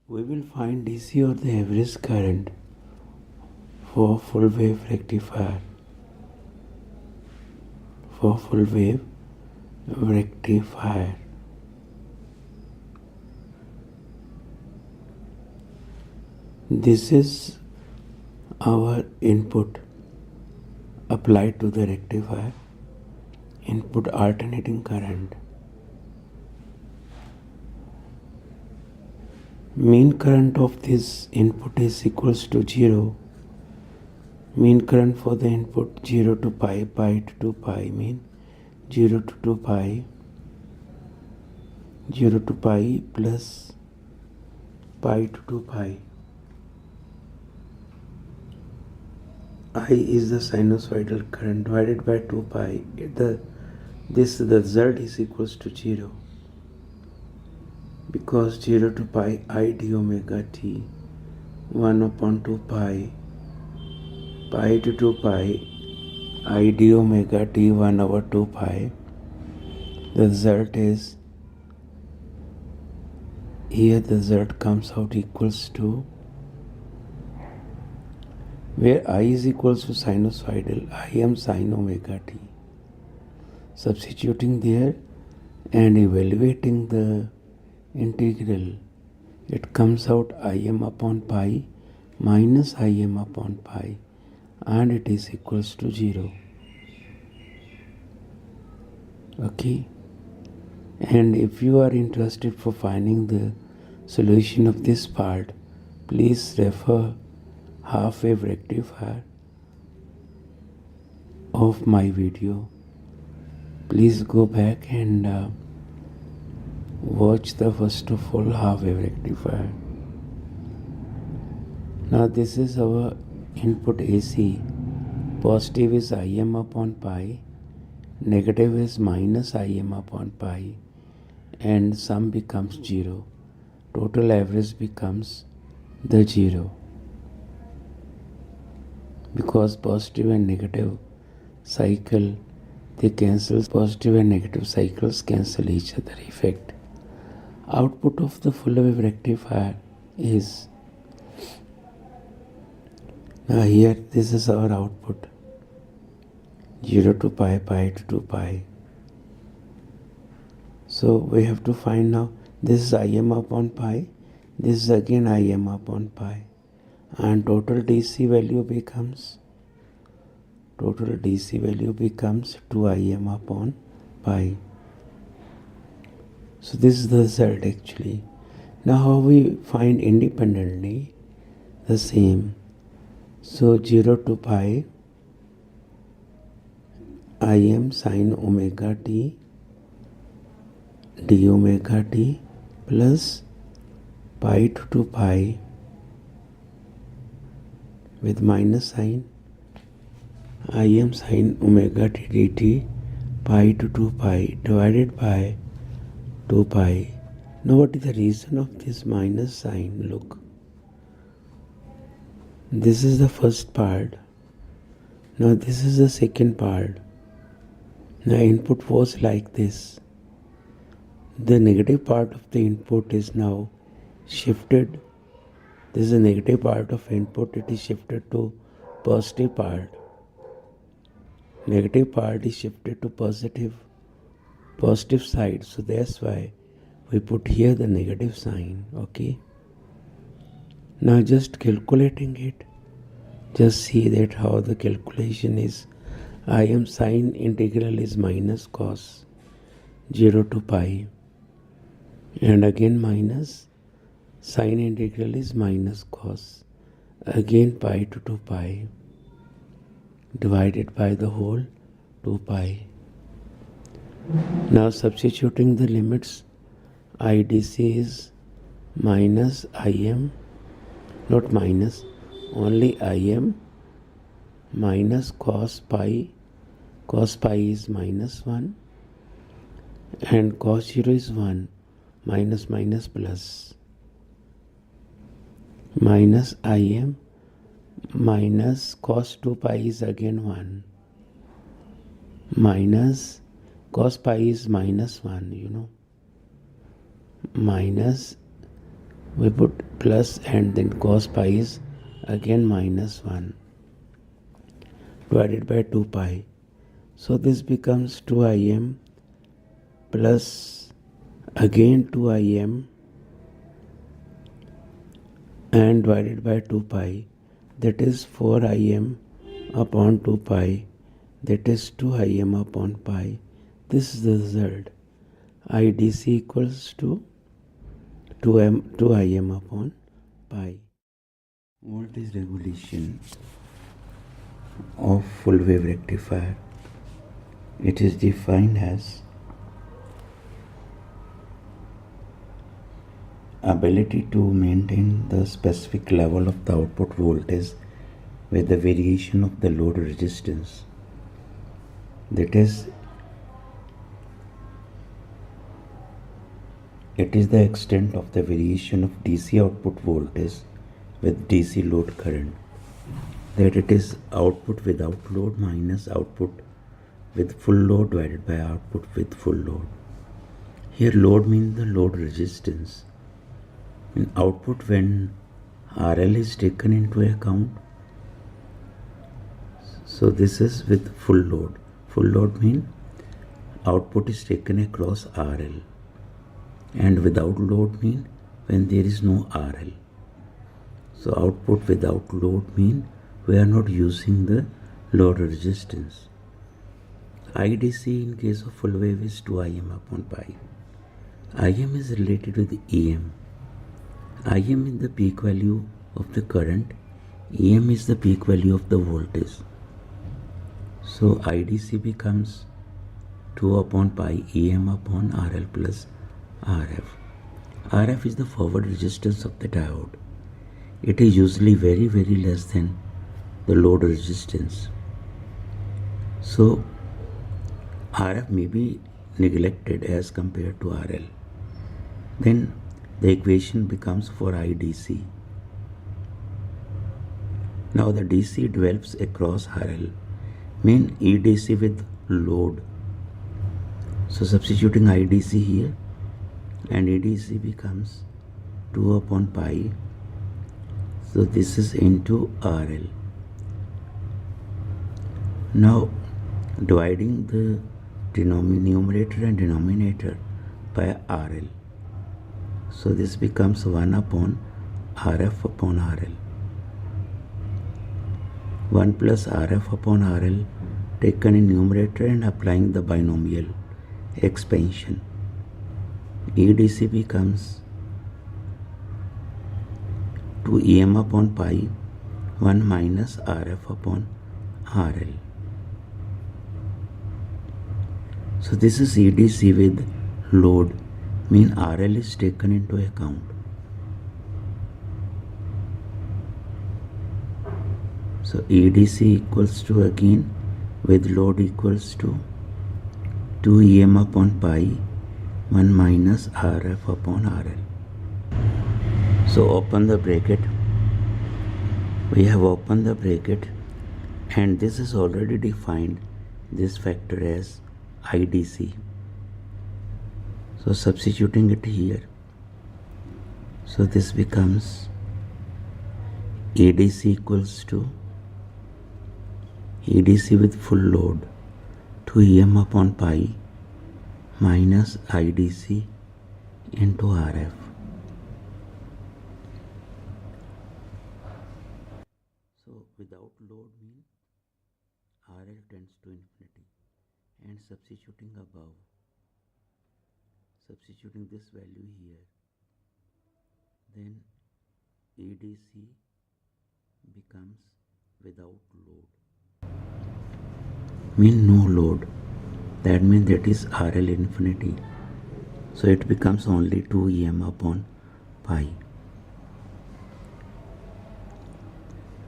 We will find DC or the average current for full wave rectifier. For full wave rectifier. This is our input applied to the rectifier, input alternating current. Mean current of this input is equals to 0. Mean current for the input 0 to pi, pi to 2 pi, mean 0 to 2 pi, 0 to pi plus pi to 2 pi. I is the sinusoidal current divided by 2 pi. The result is equals to 0. Because 0 to pi I d omega t 1 upon 2 pi, pi to 2 pi I d omega t 1 over 2 pi. The result is, here the result comes out equals to, where I is equals to sinusoidal, I am sin omega t. Substituting there and evaluating the integral, it comes out Im upon pi minus Im upon pi, and it is equals to 0. Okay, and if you are interested for finding the solution of this part, please refer half wave rectifier of my video. Please go back and watch the first of all half wave rectifier. Now this is our input AC. Positive is Im upon pi, negative is minus Im upon pi, and sum becomes 0. Total average becomes the 0. Because positive and negative cycle, they cancel, positive and negative cycles cancel each other effect. Output of the full wave rectifier is, now here this is our output, 0 to pi, pi to 2 pi. So we have to find now, this is Im upon pi, this is again Im upon pi, and total DC value becomes 2 Im upon pi. So this is the result actually. Now how we find independently the same. So 0 to pi Im sin omega t d omega t plus pi to 2 pi with minus sign Im sin omega t dt pi to 2 pi divided by 2 pi. Now what is the reason of this minus sign? Look, this is the first part. Now this is the second part. Now input was like this. The negative part of the input is now shifted. This is the negative part of input. It is shifted to positive part. Negative part is shifted to positive side. So that's why we put here the negative sign. Okay. Now just calculating it. Just see that how the calculation is. Im sin integral is minus cos 0 to pi, and again minus sin integral is minus cos, again pi to 2 pi divided by the whole 2 pi. Now substituting the limits, IDC is minus Im, not minus, only Im minus cos pi is minus 1 and cos 0 is 1, minus minus plus, minus Im minus cos 2 pi is again 1, minus cos pi is minus 1, minus we put plus and then cos pi is again minus 1 divided by 2 pi. So this becomes 2im plus again 2im and divided by 2 pi, that is 4im upon 2 pi, that is 2im upon pi. This is the result. IDC equals to 2im upon pi. Voltage regulation of full wave rectifier. It is defined as ability to maintain the specific level of the output voltage with the variation of the load resistance. That is, it is the extent of the variation of DC output voltage with DC load current. That it is output without load minus output with full load divided by output with full load. Here load means the load resistance. In output when RL is taken into account, so this is with full load. Full load means output is taken across RL, and without load means when there is no RL. So output without load means we are not using the load resistance. IDC in case of full wave is 2Im upon pi. Im is related with Em. Im is the peak value of the current. Em is the peak value of the voltage. So IDC becomes 2 upon pi Em upon RL plus RF. RF is the forward resistance of the diode. It is usually very less than the load resistance. So RF may be neglected as compared to RL. Then the equation becomes for IDC. Now the DC develops across RL, mean EDC with load. So substituting IDC here, and EDC becomes 2 upon pi. So this is into RL. Now dividing the numerator and denominator by RL. So this becomes 1 upon RF upon RL. 1 plus RF upon RL taken in numerator and applying the binomial expansion. EDC becomes 2Em upon pi 1 minus RF upon RL. So this is EDC with load, mean RL is taken into account. So EDC equals to again with load equals to 2Em upon pi 1 minus RF upon RL. So open the bracket. We have opened the bracket, and this is already defined this factor as IDC. So substituting it here, so this becomes EDC equals to EDC with full load 2Em upon pi minus IDC into RF. So without load means RL tends to infinity, and substituting this value here, then EDC becomes without load, mean no load. That means that is RL infinity. So it becomes only 2Em upon pi.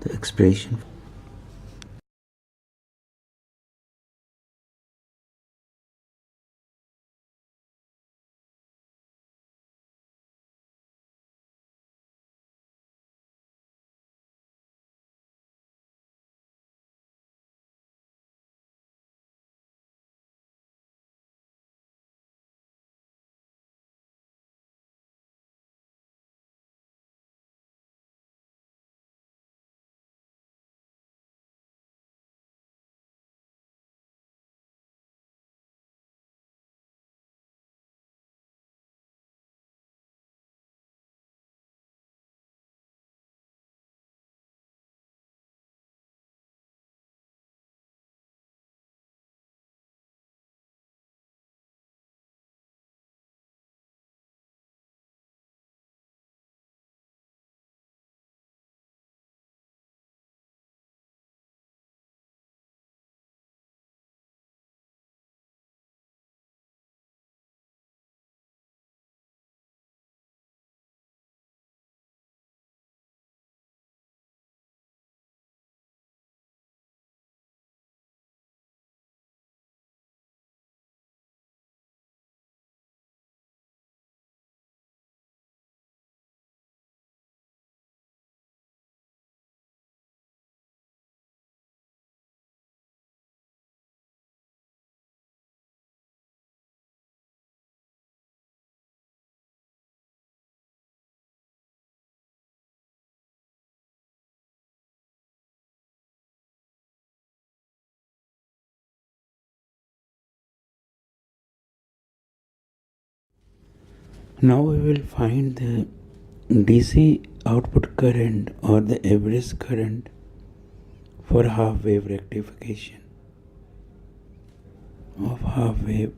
The expression Now we will find the DC output current or the average current for half wave rectification of half wave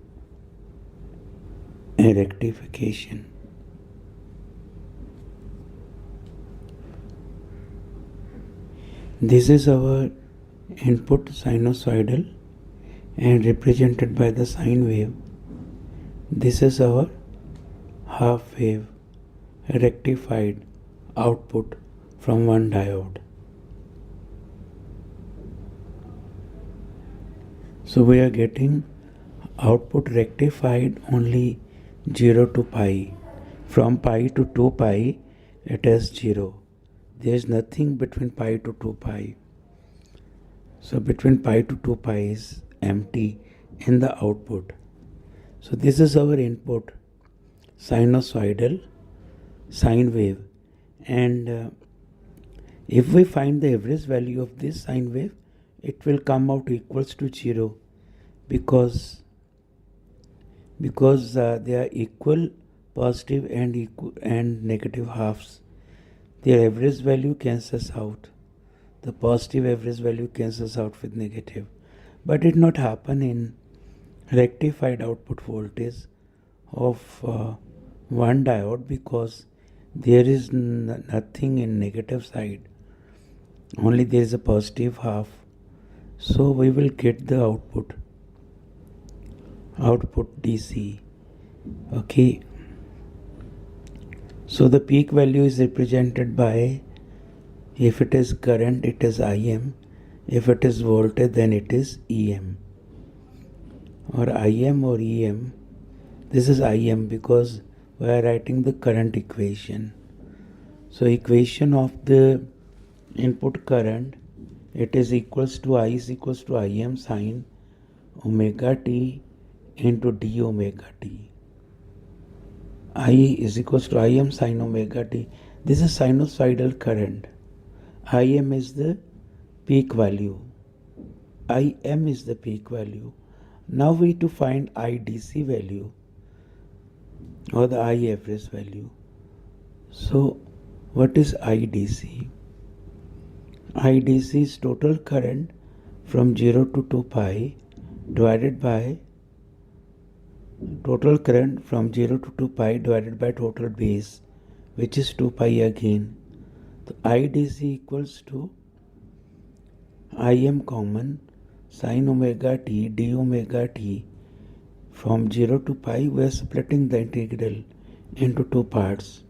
rectification. This is our input sinusoidal and represented by the sine wave. This is our half wave rectified output from one diode. So we are getting output rectified only 0 to pi. From pi to 2 pi it is 0. There is nothing between pi to 2 pi. So between pi to 2 pi is empty in the output. So this is our input sinusoidal sine wave, and if we find the average value of this sine wave, it will come out equals to 0 because they are equal positive and negative halves. Their average value cancels out. The positive average value cancels out with negative. But it not happen in rectified output voltage of one diode because there is nothing in negative side. Only there is a positive half. So we will get the output DC. Okay. So the peak value is represented by, if it is current, it is Im. If it is voltage, then it is Em. Or Im or Em. This is Im because we are writing the current equation. So equation of the input current, it is equals to I is equals to Im sine omega t into d omega t. I is equals to Im sine omega t. This is sinusoidal current. Im is the peak value. Im is the peak value. Now we to find IDC value or the I average value. So what is IDC? IDC is total current from 0 to 2 pi divided by total current from 0 to 2 pi divided by total base, which is 2 pi again. So IDC equals to Im common sine omega t d omega t. From 0 to pi we are splitting the integral into two parts,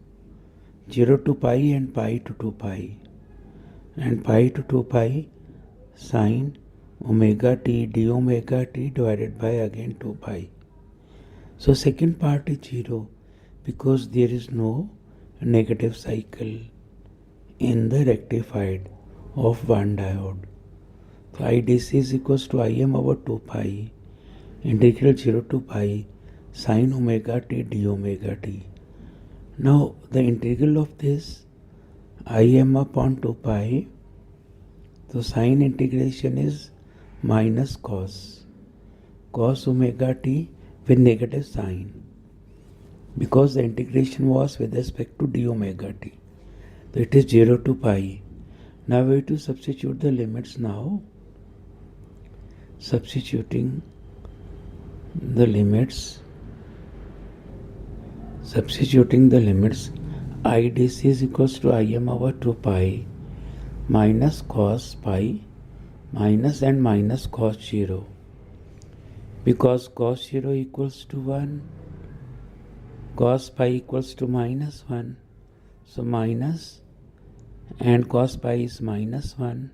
0 to pi and pi to 2 pi, and pi to 2 pi sine omega t d omega t divided by again 2 pi. So second part is 0 because there is no negative cycle in the rectified of one diode. So IDC is equals to Im over 2 pi integral 0 to pi sine omega t d omega t. Now the integral of this Im upon 2 pi, so sine integration is minus cos omega t with negative sign because the integration was with respect to d omega t. So it is 0 to pi. Now we have to substitute the limits now. Substituting the limits, IDC is equals to Im over 2 pi minus cos pi minus and minus cos 0, because cos 0 equals to 1, cos pi equals to minus 1, so minus, and cos pi is minus 1,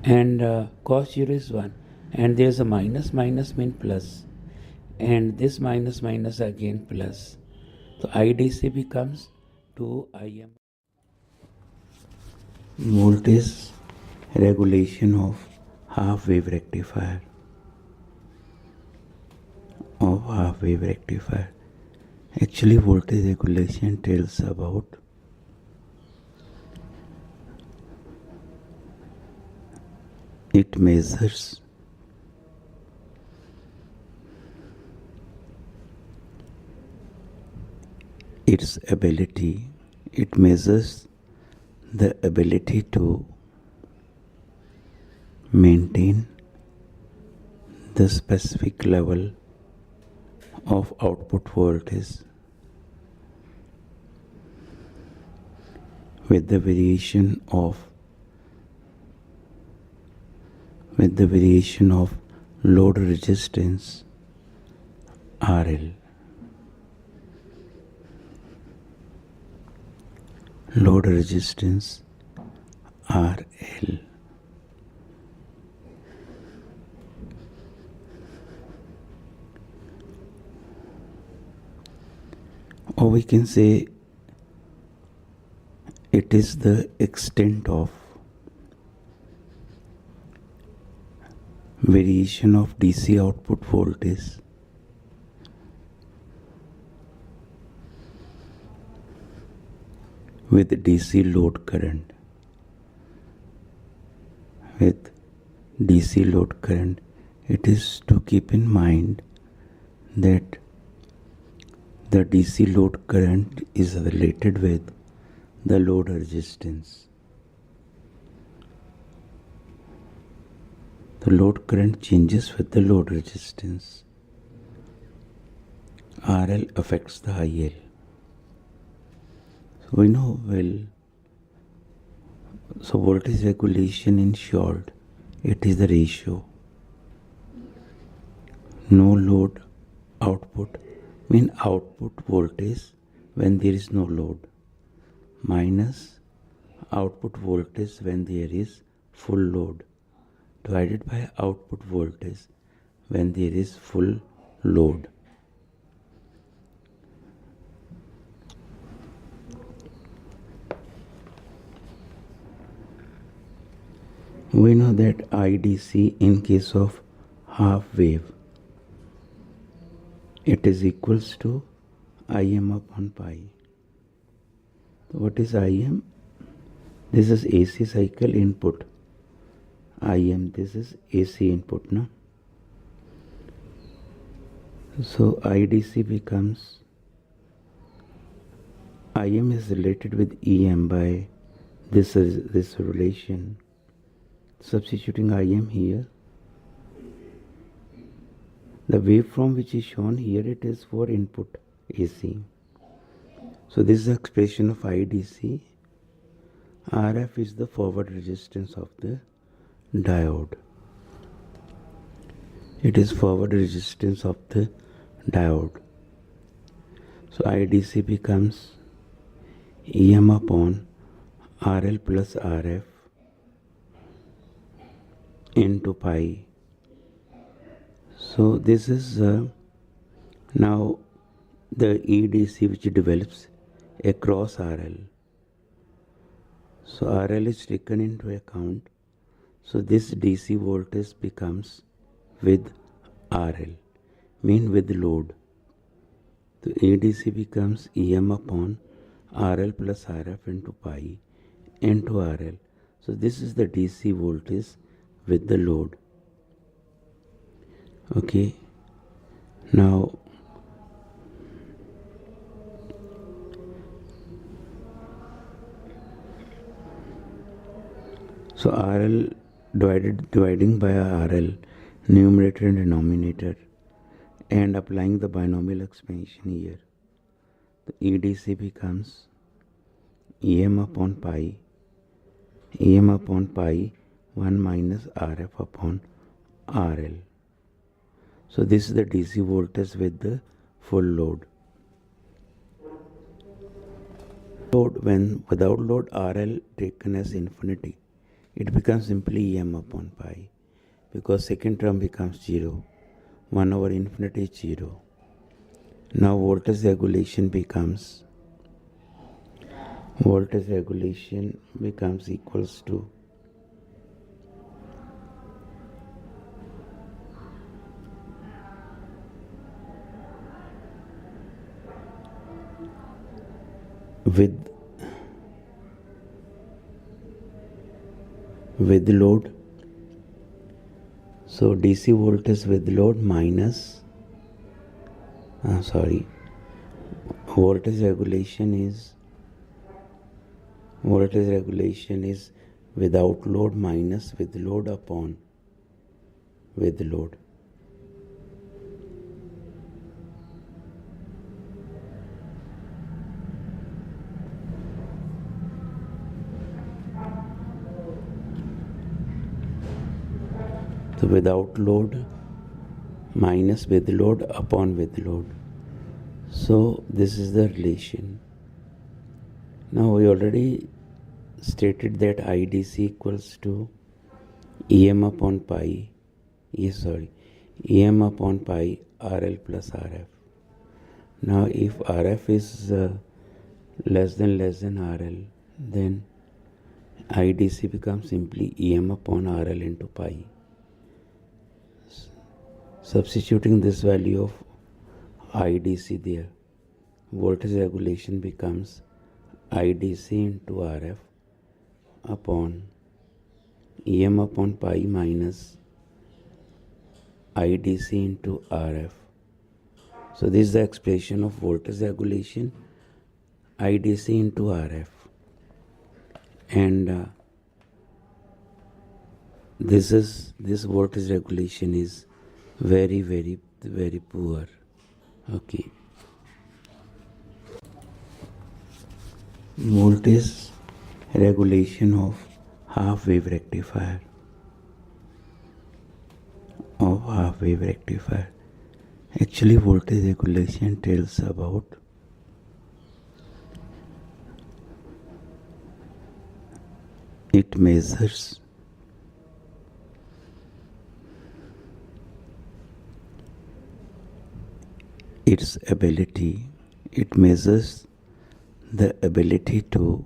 and cos 0 is 1, and there is a minus mean plus, and this minus again plus. So IDC becomes 2 Im. Voltage regulation of half wave rectifier. Actually, voltage regulation tells about it measures its ability. It measures the ability to maintain the specific level of output voltage with the variation of load resistance RL. Load resistance RL. Or we can say it is the extent of variation of DC output voltage with DC load current. With DC load current, it is to keep in mind that the DC load current is related with the load resistance. The load current changes with the load resistance. RL affects the IL. So we know well. So voltage regulation, in short, it is the ratio. No load output mean output voltage when there is no load, minus output voltage when there is full load, divided by output voltage when there is full load. We know that IDC in case of half wave, it is equals to Im upon pi. What is Im? This is AC cycle input. Im, this is AC input, no? So IDC becomes, Im is related with Em by this relation. Substituting Im here, the waveform which is shown here, it is for input AC. So this is the expression of IDC. RF is the forward resistance of the diode. It is forward resistance of the diode. So IDC becomes Em upon RL plus RF into pi. So this is now the EDC which develops across RL. So RL is taken into account. So this DC voltage becomes with RL, mean with load. The EDC becomes Em upon RL plus RF into pi into RL. So this is the DC voltage with the load. Okay, now so RL dividing by RL, numerator and denominator, and applying the binomial expansion here, the EDC becomes Em upon pi 1 minus RF upon RL. So this is the DC voltage with the full load. When without load RL taken as infinity, it becomes simply Em upon pi, because second term becomes 0. 1 over infinity is 0. Now voltage regulation becomes equals to with load. So DC voltage with load minus voltage regulation is without load minus with load upon with load. So without load minus with load upon with load. So this is the relation. Now we already stated that IDC equals to EM upon pi, EM upon pi RL plus RF. Now if RF is less than RL, then IDC becomes simply EM upon RL into pi. Substituting this value of IDC there, voltage regulation becomes IDC into RF upon EM upon pi minus IDC into RF. So this is the expression of voltage regulation, IDC into RF. And this voltage regulation is very, very, very poor. Okay. Voltage regulation of half wave rectifier. Actually, voltage regulation tells about it measures its ability, it measures the ability to